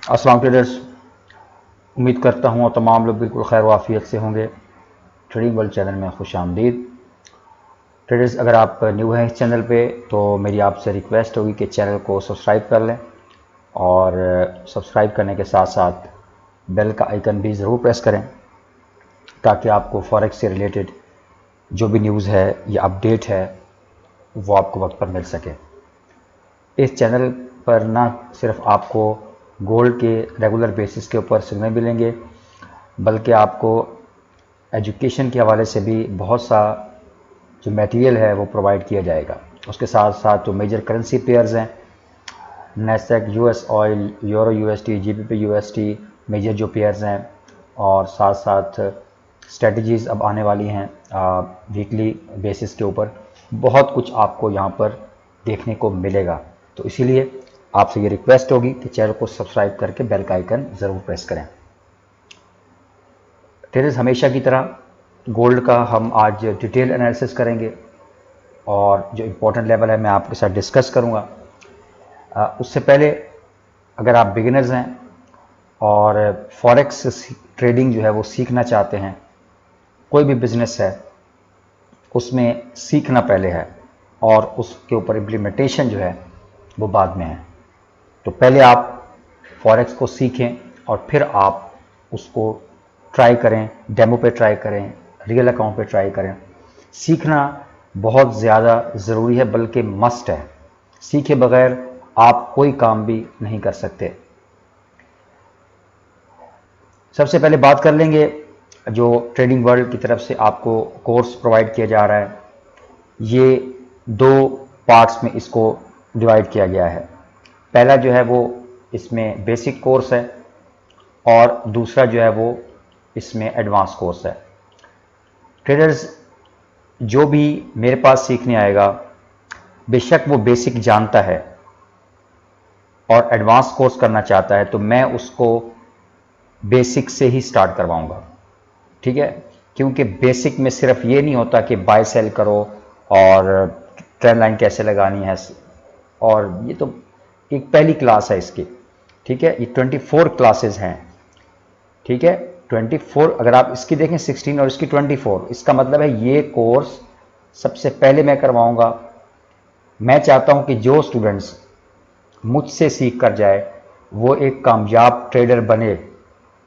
अस्सलाम ट्रेडर्स, उम्मीद करता हूँ और तमाम लोग बिल्कुल खैर वाफियत से होंगे। ट्रेडिंग वर्ल्ड चैनल में खुश आमदीद। ट्रेडर्स, अगर आप न्यू हैं इस चैनल पे तो मेरी आपसे रिक्वेस्ट होगी कि चैनल को सब्सक्राइब कर लें और सब्सक्राइब करने के साथ साथ बेल का आइकन भी ज़रूर प्रेस करें ताकि आपको फॉरेक्स से रिलेटेड जो भी न्यूज़ है या अपडेट है वो आपको वक्त पर मिल सके। इस चैनल पर ना सिर्फ आपको गोल्ड के रेगुलर बेसिस के ऊपर सिग्नल मिलेंगे बल्कि आपको एजुकेशन के हवाले से भी बहुत सा जो मटेरियल है वो प्रोवाइड किया जाएगा। उसके साथ साथ जो मेजर करेंसी पेयर्स हैं, NASDAQ, US oil, euro UST, GBP UST, major जो पेयर्स हैं, और साथ साथ स्ट्रेटजीज़ अब आने वाली हैं वीकली बेसिस के ऊपर। बहुत कुछ आपको यहाँ पर देखने को मिलेगा। तो इसीलिए आपसे ये रिक्वेस्ट होगी कि चैनल को सब्सक्राइब करके बेल का आइकन ज़रूर प्रेस करें। ट्रेडर्स, हमेशा की तरह गोल्ड का हम आज डिटेल एनालिसिस करेंगे और जो इम्पोर्टेंट लेवल है मैं आपके साथ डिस्कस करूँगा। उससे पहले अगर आप बिगिनर्स हैं और फॉरेक्स ट्रेडिंग जो है वो सीखना चाहते हैं, कोई भी बिजनेस है उसमें सीखना पहले है और उसके ऊपर इम्प्लीमेंटेशन जो है वो बाद में है। तो पहले आप फॉरेक्स को सीखें और फिर आप उसको ट्राई करें, डेमो पे ट्राई करें, रियल अकाउंट पे ट्राई करें। सीखना बहुत ज़्यादा ज़रूरी है, बल्कि मस्ट है। सीखे बगैर आप कोई काम भी नहीं कर सकते। सबसे पहले बात कर लेंगे जो ट्रेडिंग वर्ल्ड की तरफ से आपको कोर्स प्रोवाइड किया जा रहा है। ये दो पार्ट्स में इसको डिवाइड किया गया है। पहला जो है वो इसमें बेसिक कोर्स है और दूसरा जो है वो इसमें एडवांस कोर्स है। ट्रेडर्स, जो भी मेरे पास सीखने आएगा बेशक वो बेसिक जानता है और एडवांस कोर्स करना चाहता है तो मैं उसको बेसिक से ही स्टार्ट करवाऊंगा, ठीक है। क्योंकि बेसिक में सिर्फ ये नहीं होता कि बाय सेल करो और ट्रेंड लाइन कैसे लगानी है, और ये तो एक पहली क्लास है इसकी, ठीक है। ये 24 क्लासेस हैं, ठीक है। 24, अगर आप इसकी देखें 16 और इसकी 24, इसका मतलब है ये कोर्स सबसे पहले मैं करवाऊंगा। मैं चाहता हूं कि जो स्टूडेंट्स मुझसे सीख कर जाए वो एक कामयाब ट्रेडर बने,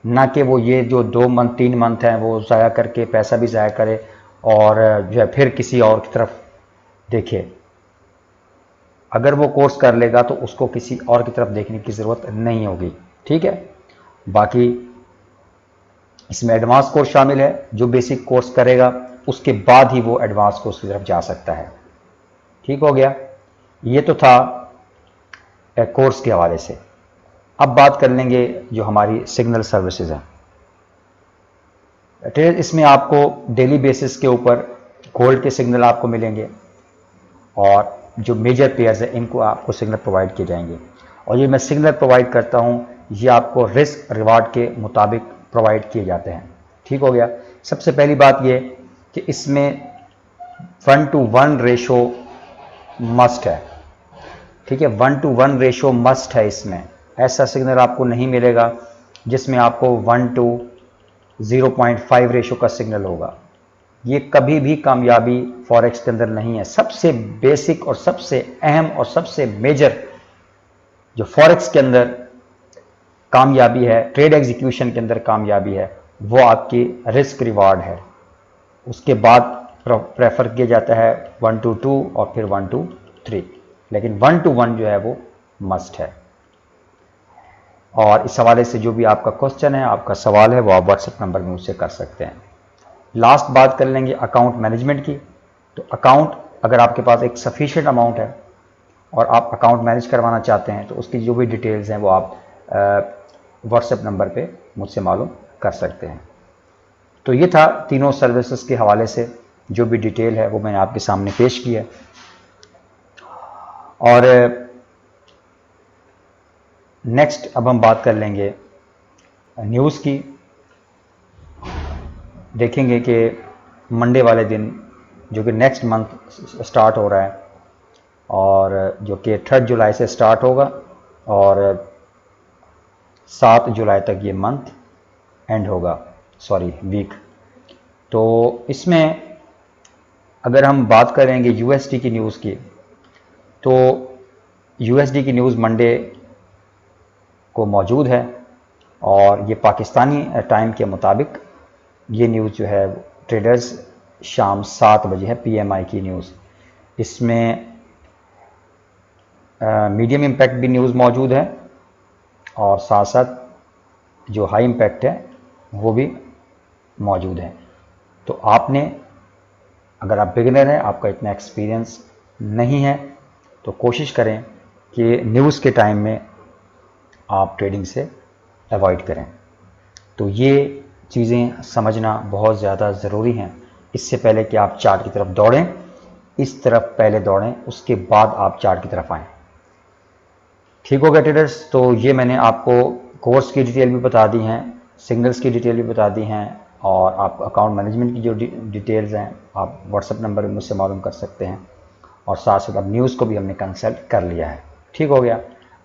ना कि वो ये जो 2 मंथ 3 मंथ हैं वो ज़ाया करके पैसा भी ज़ाया करे और जो है फिर किसी और की तरफ देखे। अगर वो कोर्स कर लेगा तो उसको किसी और की तरफ देखने की ज़रूरत नहीं होगी, ठीक है। बाकी इसमें एडवांस कोर्स शामिल है। जो बेसिक कोर्स करेगा उसके बाद ही वो एडवांस कोर्स की तरफ जा सकता है, ठीक हो गया। ये तो था कोर्स के हवाले से। अब बात कर लेंगे जो हमारी सिग्नल सर्विसेज हैं। ट्रेड, इसमें आपको डेली बेसिस के ऊपर गोल्ड के सिग्नल आपको मिलेंगे और जो मेजर पेयर्स हैं इनको आपको सिग्नल प्रोवाइड किए जाएंगे। और ये मैं सिग्नल प्रोवाइड करता हूँ, ये आपको रिस्क रिवार्ड के मुताबिक प्रोवाइड किए जाते हैं, ठीक हो गया। सबसे पहली बात ये कि इसमें 1:1 रेशो मस्ट है, ठीक है। 1:1 रेशो मस्ट है इसमें। ऐसा सिग्नल आपको नहीं मिलेगा जिसमें आपको 1:0.5 रेशो का सिग्नल होगा। ये कभी भी कामयाबी फॉरेक्स के अंदर नहीं है। सबसे बेसिक और सबसे अहम और सबसे मेजर जो फॉरेक्स के अंदर कामयाबी है, ट्रेड एग्जीक्यूशन के अंदर कामयाबी है, वो आपकी रिस्क रिवार्ड है। उसके बाद प्रेफर किया जाता है 1:2 और फिर 1:3, लेकिन 1:1 जो है वो मस्ट है। और इस हवाले से जो भी आपका क्वेश्चन है, आपका सवाल है, वो आप व्हाट्सएप नंबर में मुझसे कर सकते हैं। लास्ट बात कर लेंगे अकाउंट मैनेजमेंट की। तो अकाउंट, अगर आपके पास एक सफिशिएंट अमाउंट है और आप अकाउंट मैनेज करवाना चाहते हैं तो उसकी जो भी डिटेल्स हैं वो आप व्हाट्सएप नंबर पे मुझसे मालूम कर सकते हैं। तो ये था तीनों सर्विसेज के हवाले से जो भी डिटेल है वो मैंने आपके सामने पेश की है। और नेक्स्ट अब हम बात कर लेंगे न्यूज़ की। देखेंगे कि मंडे वाले दिन, जो कि नेक्स्ट मंथ स्टार्ट हो रहा है और जो कि 3 जुलाई से स्टार्ट होगा और 7 जुलाई तक ये मंथ एंड होगा, सॉरी वीक। तो इसमें अगर हम बात करेंगे यूएसडी की न्यूज़ की, तो यूएसडी की न्यूज़ मंडे को मौजूद है और ये पाकिस्तानी टाइम के मुताबिक ये न्यूज़ जो है ट्रेडर्स शाम 7 बजे है, पीएमआई की न्यूज़। इसमें मीडियम इम्पैक्ट भी न्यूज़ मौजूद है और साथ साथ जो हाई इम्पैक्ट है वो भी मौजूद है। तो आपने, अगर आप बिगिनर हैं, आपका इतना एक्सपीरियंस नहीं है, तो कोशिश करें कि न्यूज़ के टाइम में आप ट्रेडिंग से अवॉइड करें। तो ये चीज़ें समझना बहुत ज़्यादा ज़रूरी हैं। इससे पहले कि आप चार्ट की तरफ दौड़ें, इस तरफ पहले दौड़ें, उसके बाद आप चार्ट की तरफ आएँ। ठीक हो गया ट्रेडर्स? तो ये मैंने आपको कोर्स की डिटेल भी बता दी हैं, सिग्नल्स की डिटेल भी बता दी हैं, और आप अकाउंट मैनेजमेंट की जो डिटेल्स हैं आप व्हाट्सएप नंबर पर मुझसे मालूम कर सकते हैं, और साथ साथ अब न्यूज़ को भी हमने कंसल्ट कर लिया है। ठीक हो गया?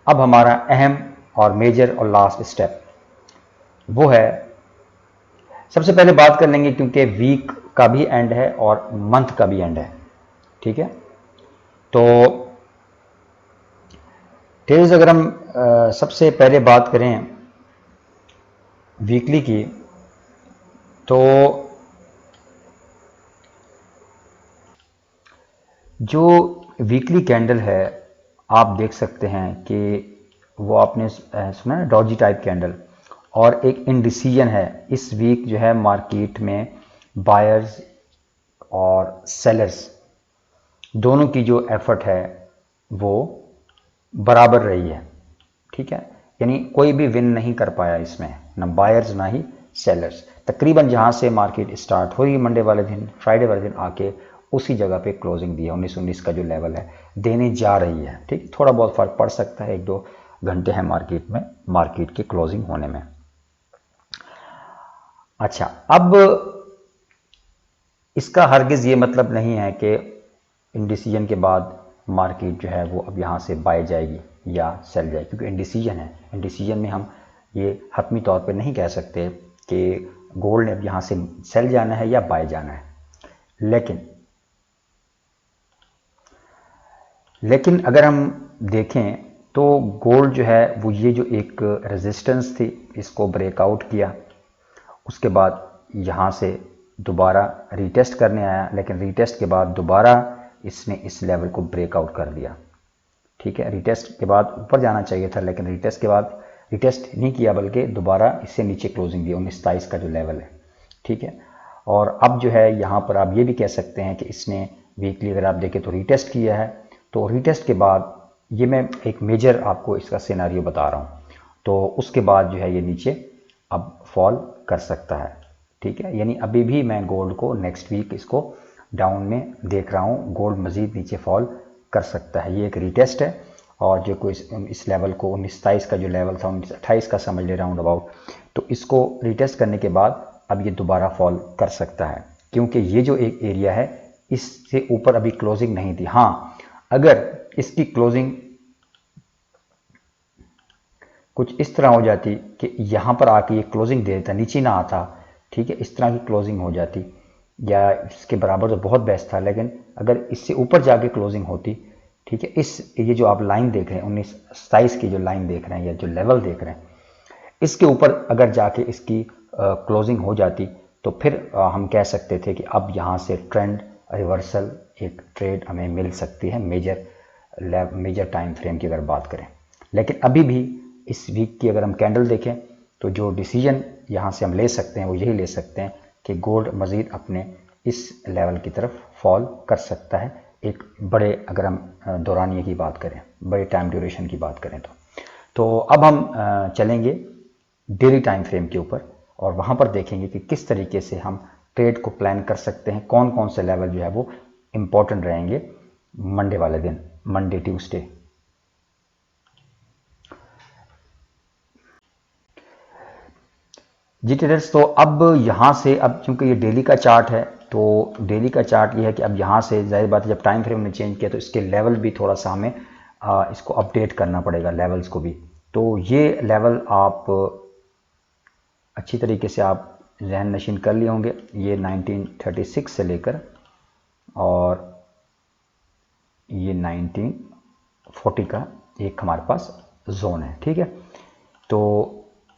अब हमारा अहम और मेजर और लास्ट स्टेप वो है, सबसे पहले बात कर लेंगे, क्योंकि वीक का भी एंड है और मंथ का भी एंड है। ठीक है? तो ट्रेड्स अगर हम सबसे पहले बात करें वीकली की, तो जो वीकली कैंडल है आप देख सकते हैं कि वो आपने सुना है डॉजी टाइप कैंडल, और एक इंडिसीजन है। इस वीक जो है मार्केट में बायर्स और सेलर्स दोनों की जो एफर्ट है वो बराबर रही है। ठीक है? यानी कोई भी विन नहीं कर पाया इसमें, ना बायर्स ना ही सेलर्स। तकरीबन जहां से मार्केट स्टार्ट हुई मंडे वाले दिन, फ्राइडे वाले दिन आके उसी जगह पे क्लोजिंग दी है। 1919 का जो लेवल है देने जा रही है। ठीक, थोड़ा बहुत फर्क पड़ सकता है, 1-2 घंटे हैं मार्केट में, मार्केट की क्लोजिंग होने में। अच्छा, अब इसका हरगिज ये मतलब नहीं है कि इंडिसीजन के बाद मार्केट जो है वो अब यहाँ से बाय जाएगी या सेल जाएगी, क्योंकि इंडिसीजन है। इंडिसीजन में हम ये हतमी तौर पे नहीं कह सकते कि गोल्ड ने अब यहाँ से सेल जाना है या बाय जाना है। लेकिन अगर हम देखें तो गोल्ड जो है वो ये जो एक रेजिस्टेंस थी इसको ब्रेकआउट किया, उसके बाद यहाँ से दोबारा रीटेस्ट करने आया, लेकिन रीटेस्ट के बाद दोबारा इसने इस लेवल को ब्रेकआउट कर दिया। ठीक है? रीटेस्ट के बाद ऊपर जाना चाहिए था, लेकिन रीटेस्ट के बाद रीटेस्ट नहीं किया, बल्कि दोबारा इससे नीचे क्लोजिंग दी, 19-27 का जो लेवल है। ठीक है? और अब जो है यहाँ पर आप ये भी कह सकते हैं कि इसने वीकली अगर आप देखें तो रीटेस्ट किया है। तो रीटेस्ट के बाद ये मैं एक मेजर आपको इसका सिनारियो बता रहा हूँ, तो उसके बाद जो है ये नीचे अब फॉल कर सकता है। ठीक है? यानी अभी भी मैं गोल्ड को नेक्स्ट वीक इसको डाउन में देख रहा हूँ, गोल्ड मज़ीद नीचे फॉल कर सकता है। ये एक रीटेस्ट है, और जो कोई इस लेवल को 19-27 का जो लेवल था, 19-28 का समझ ले राउंड अबाउट, तो इसको रीटेस्ट करने के बाद अब ये दोबारा फॉल कर सकता है, क्योंकि ये जो एक एरिया है इससे ऊपर अभी क्लोजिंग नहीं थी। हाँ, अगर इसकी क्लोजिंग कुछ इस तरह हो जाती कि यहाँ पर आके ये क्लोजिंग दे देता, नीचे ना आता, ठीक है, इस तरह की क्लोजिंग हो जाती, या इसके बराबर तो बहुत बेस्ट था, लेकिन अगर इससे ऊपर जाके क्लोजिंग होती, ठीक है, इस ये जो आप लाइन देख रहे हैं 19-27 की जो लाइन देख रहे हैं या जो लेवल देख रहे हैं, इसके ऊपर अगर जाके इसकी क्लोजिंग हो जाती, तो फिर हम कह सकते थे कि अब यहाँ से ट्रेंड रिवर्सल एक ट्रेड हमें मिल सकती है मेजर टाइम फ्रेम की अगर बात करें। लेकिन अभी भी इस वीक की अगर हम कैंडल देखें तो जो डिसीजन यहाँ से हम ले सकते हैं वो यही ले सकते हैं कि गोल्ड मज़ीद अपने इस लेवल की तरफ फॉल कर सकता है, एक बड़े, अगर हम दौरानिए की बात करें, बड़े टाइम ड्यूरेशन की बात करें तो अब हम चलेंगे डेली टाइम फ्रेम के ऊपर, और वहाँ पर देखेंगे कि किस तरीके से हम ट्रेड को प्लान कर सकते हैं, कौन कौन से लेवल जो है वो इम्पोर्टेंट रहेंगे मंडे वाले दिन, मंडे ट्यूसडे। जी ट्रेडर्स, तो अब यहाँ से, अब चूंकि ये डेली का चार्ट है, तो डेली का चार्ट ये है कि अब यहाँ से जाहिर बात है जब टाइम फ्रेम ने चेंज किया तो इसके लेवल भी थोड़ा सा हमें इसको अपडेट करना पड़ेगा, लेवल्स को भी। तो ये लेवल आप अच्छी तरीके से आप जहन नशीन कर लिए होंगे। ये 1936 से लेकर और ये 1940 का एक हमारे पास जोन है, ठीक है। तो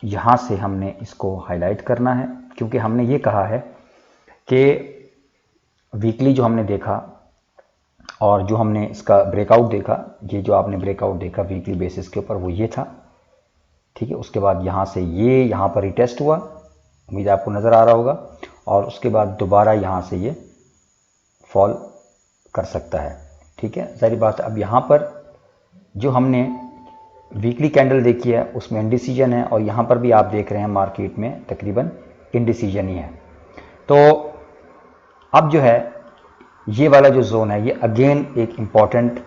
यहाँ से हमने इसको हाईलाइट करना है, क्योंकि हमने ये कहा है कि वीकली जो हमने देखा और जो हमने इसका ब्रेकआउट देखा, ये जो आपने ब्रेकआउट देखा वीकली बेसिस के ऊपर, वो ये था, ठीक है। उसके बाद यहाँ से ये यहाँ पर रिटेस्ट हुआ, उम्मीद आपको नज़र आ रहा होगा, और उसके बाद दोबारा यहाँ से ये फॉल कर सकता है, ठीक है। सारी बात। अब यहाँ पर जो हमने वीकली कैंडल देखी है उसमें इंडिसीजन है, और यहाँ पर भी आप देख रहे हैं मार्केट में तकरीबन इंडिसीजन ही है। तो अब जो है ये वाला जो जोन है, ये अगेन एक इम्पॉर्टेंट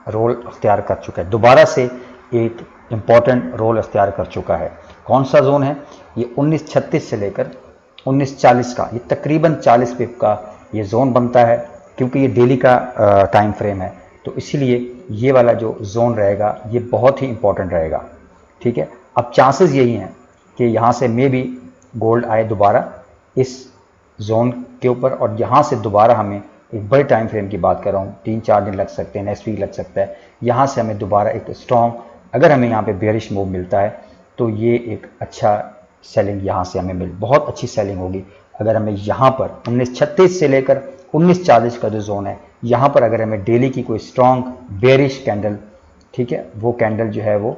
रोल अख्तियार कर चुका है, दोबारा से एक इम्पॉर्टेंट रोल अख्तियार कर चुका है। कौन सा जोन है? ये 1936 से लेकर 1940 का, ये तकरीबन 40 पिप का ये जोन बनता है, क्योंकि ये डेली का टाइम फ्रेम है, तो इसीलिए ये वाला जो जोन रहेगा ये बहुत ही इंपॉर्टेंट रहेगा, ठीक है। अब चांसेस यही हैं कि यहाँ से मे भी गोल्ड आए दोबारा इस जोन के ऊपर, और यहाँ से दोबारा हमें एक बड़े टाइम फ्रेम की बात कर रहा हूँ, 3-4 दिन लग सकते हैं, नेक्स्ट वीक लग सकता है, यहाँ से हमें दोबारा एक स्ट्रॉन्ग, अगर हमें यहाँ पे बेयरिश मूव मिलता है तो ये एक अच्छा सेलिंग यहाँ से हमें बहुत अच्छी सेलिंग होगी। अगर हमें यहाँ पर 1936 से लेकर 1940 का जो जोन है, यहाँ पर अगर हमें डेली की कोई स्ट्रॉन्ग बेयरिश कैंडल, ठीक है, वो कैंडल जो है वो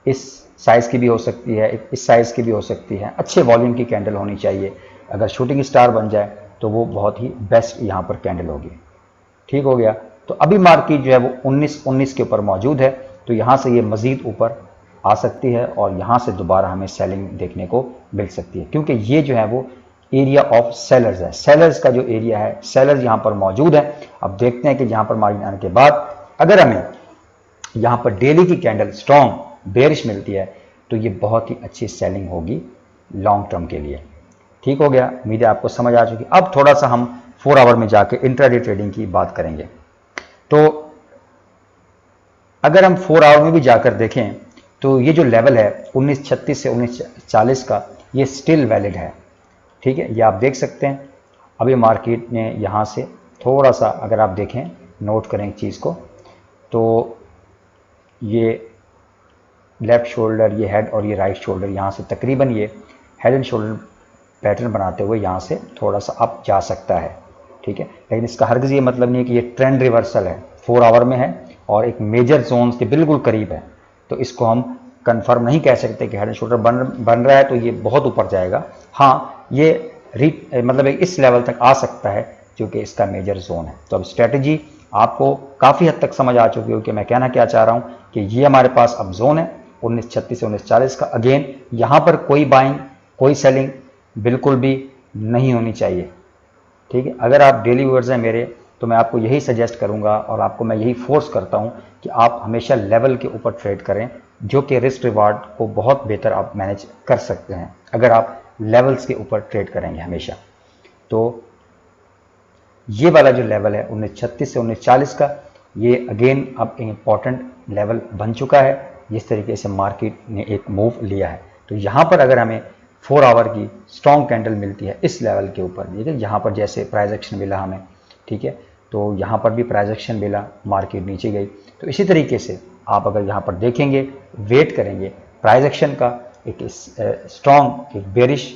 इस साइज़ की भी हो सकती है, इस साइज़ की भी हो सकती है, अच्छे वॉल्यूम की कैंडल होनी चाहिए। अगर शूटिंग स्टार बन जाए तो वो बहुत ही बेस्ट यहाँ पर कैंडल होगी, ठीक हो गया। तो अभी मार्केट जो है वो 19 के ऊपर मौजूद है, तो यहाँ से ये मज़ीद ऊपर आ सकती है और यहाँ से दोबारा हमें सेलिंग देखने को मिल सकती है, क्योंकि ये जो है वो एरिया ऑफ सेलर्स है, सेलर्स का जो एरिया है, सेलर्स यहाँ पर मौजूद है। अब देखते हैं कि यहाँ पर मार्जिन आने के बाद अगर हमें यहाँ पर डेली की कैंडल स्ट्रॉन्ग बेयरिश मिलती है तो ये बहुत ही अच्छी सेलिंग होगी लॉन्ग टर्म के लिए, ठीक हो गया। उम्मीद है आपको समझ आ चुकी। अब थोड़ा सा हम 4 आवर में जाके इंट्राडे ट्रेडिंग की बात करेंगे। तो अगर हम 4 आवर में भी जाकर देखें तो ये जो लेवल है 1936 से 1940 का, ये स्टिल वैलिड है, ठीक है। ये आप देख सकते हैं। अभी मार्केट ने यहाँ से थोड़ा सा, अगर आप देखें, नोट करें एक चीज़ को, तो ये लेफ्ट शोल्डर, ये हेड और ये राइट शोल्डर, यहाँ से तकरीबन ये हेड एंड शोल्डर पैटर्न बनाते हुए यहाँ से थोड़ा सा अप जा सकता है, ठीक है। लेकिन इसका हरगिज़ ये मतलब नहीं है कि ये ट्रेंड रिवर्सल है, 4 आवर में है और एक मेजर जोन के बिल्कुल करीब है, तो इसको हम कंफर्म नहीं कह सकते कि हेड एंड शोल्डर बन रहा है तो ये बहुत ऊपर जाएगा। हाँ, ये मतलब इस लेवल तक आ सकता है जो कि इसका मेजर जोन है। तो अब स्ट्रेटजी आपको काफ़ी हद तक समझ आ चुकी हो कि मैं कहना क्या चाह रहा हूँ कि ये हमारे पास अब जोन है 1936 से 1940 का। अगेन यहाँ पर कोई बाइंग, कोई सेलिंग बिल्कुल भी नहीं होनी चाहिए, ठीक है। अगर आप डेली व्यूअर्स हैं मेरे, तो मैं आपको यही सजेस्ट करूंगा और आपको मैं यही फोर्स करता हूं कि आप हमेशा लेवल के ऊपर ट्रेड करें, जो कि रिस्क रिवार्ड को बहुत बेहतर आप मैनेज कर सकते हैं अगर आप लेवल्स के ऊपर ट्रेड करेंगे हमेशा। तो ये वाला जो लेवल है 1936 से 1940 का, ये अगेन अब इम्पॉर्टेंट लेवल बन चुका है जिस तरीके से मार्केट ने एक मूव लिया है। तो यहाँ पर अगर हमें 4 आवर की स्ट्रॉन्ग कैंडल मिलती है इस लेवल के ऊपर, ठीक है, यहाँ पर जैसे प्राइस एक्शन मिला हमें, ठीक है, तो यहाँ पर भी प्राइस एक्शन मिला, मार्केट नीचे गई, तो इसी तरीके से आप अगर यहाँ पर देखेंगे, वेट करेंगे प्राइस एक्शन का, एक स्ट्रॉन्ग एक बेरिश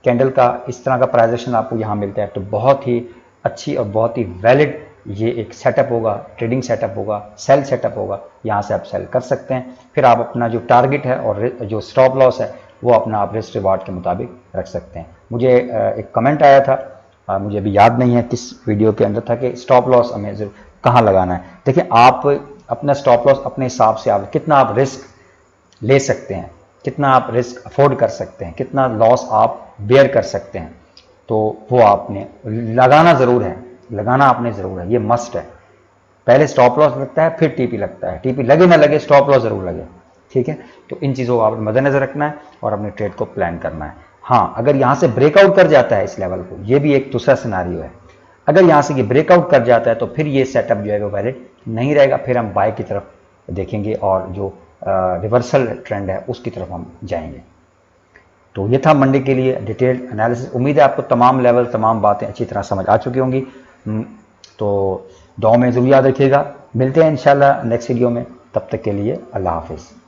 कैंडल का, इस तरह का प्राइस एक्शन आपको यहाँ मिलता है, तो बहुत ही अच्छी और बहुत ही वैलिड ये एक सेटअप होगा, ट्रेडिंग सेटअप होगा, सेल सेटअप होगा। यहाँ से आप सेल कर सकते हैं, फिर आप अपना जो टारगेट है और जो स्टॉप लॉस है वो अपना आप रिस्क रिवार्ड के मुताबिक रख सकते हैं। मुझे एक कमेंट आया था, मुझे अभी याद नहीं है किस वीडियो के अंदर था, कि स्टॉप लॉस हमें कहाँ लगाना है। देखिए, आप अपना स्टॉप लॉस अपने हिसाब से, आप कितना आप रिस्क ले सकते हैं, कितना आप रिस्क अफोर्ड कर सकते हैं, कितना लॉस आप बेयर कर सकते हैं, तो वो आपने लगाना ज़रूर है, लगाना आपने ज़रूर है, ये मस्ट है। पहले स्टॉप लॉस लगता है, फिर टीपी लगता है, टीपी लगे ना लगे स्टॉप लॉस ज़रूर लगे, ठीक है। तो इन चीज़ों को आपने मद्देनजर रखना है और अपने ट्रेड को प्लान करना है। हाँ, अगर यहाँ से ब्रेकआउट कर जाता है इस लेवल को, ये भी एक दूसरा सिनारियो है, अगर यहाँ से ये ब्रेकआउट कर जाता है तो फिर ये सेटअप जो है वो वैलिड नहीं रहेगा, फिर हम बाय की तरफ देखेंगे और जो रिवर्सल ट्रेंड है उसकी तरफ हम जाएंगे। तो ये था मंडे के लिए डिटेल्ड एनालिसिस। उम्मीद है आपको तमाम लेवल तमाम बातें अच्छी तरह समझ आ चुकी होंगी। तो दुआ में ज़रूर याद रखिएगा। मिलते हैं इंशाल्लाह नेक्स्ट वीडियो में, तब तक के लिए अल्लाह हाफिज़।